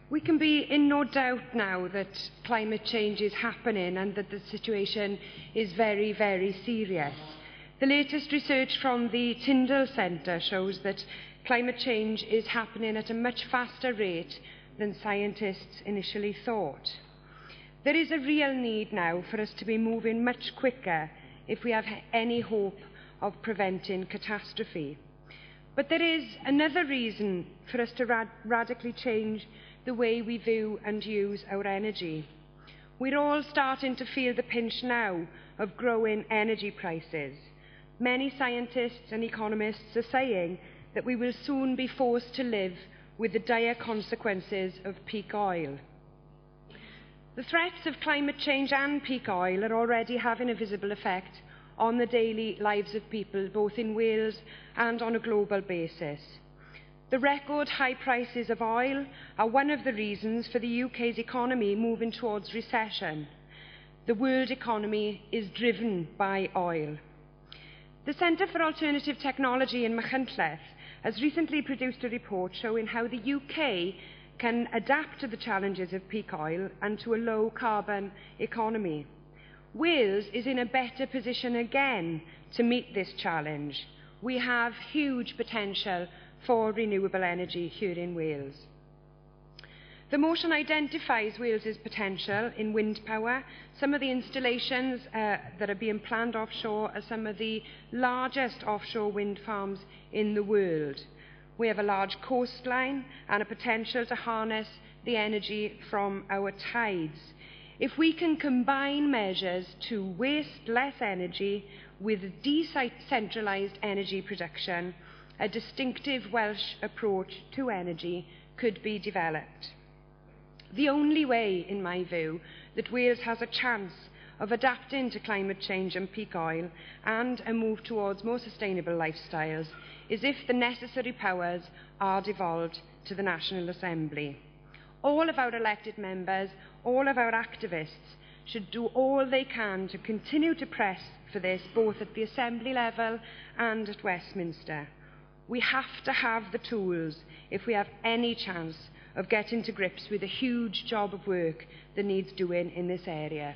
We can be in no doubt now that climate change is happening and that the situation is very, very serious. The latest research from the Tyndall Centre shows that climate change is happening at a much faster rate than scientists initially thought. There is a real need now for us to be moving much quicker if we have any hope of preventing catastrophe. But there is another reason for us to radically change the way we view and use our energy. We're all starting to feel the pinch now of growing energy prices. Many scientists and economists are saying that we will soon be forced to live with the dire consequences of peak oil. The threats of climate change and peak oil are already having a visible effect on the daily lives of people, both in Wales and on a global basis. The record high prices of oil are one of the reasons for the UK's economy moving towards recession. The world economy is driven by oil. The Centre for Alternative Technology in Machynlleth has recently produced a report showing how the UK can adapt to the challenges of peak oil and to a low-carbon economy. Wales is in a better position again to meet this challenge. We have huge potential for renewable energy here in Wales. The motion identifies Wales's potential in wind power. Some of the installations that are being planned offshore are some of the largest offshore wind farms in the world. We have a large coastline and a potential to harness the energy from our tides. If we can combine measures to waste less energy with decentralised energy production, a distinctive Welsh approach to energy could be developed. The only way, in my view, that Wales has a chance of adapting to climate change and peak oil and a move towards more sustainable lifestyles is if the necessary powers are devolved to the National Assembly. All of our elected members, all of our activists should do all they can to continue to press for this, both at the Assembly level and at Westminster. We have to have the tools if we have any chance of getting to grips with the huge job of work that needs doing in this area.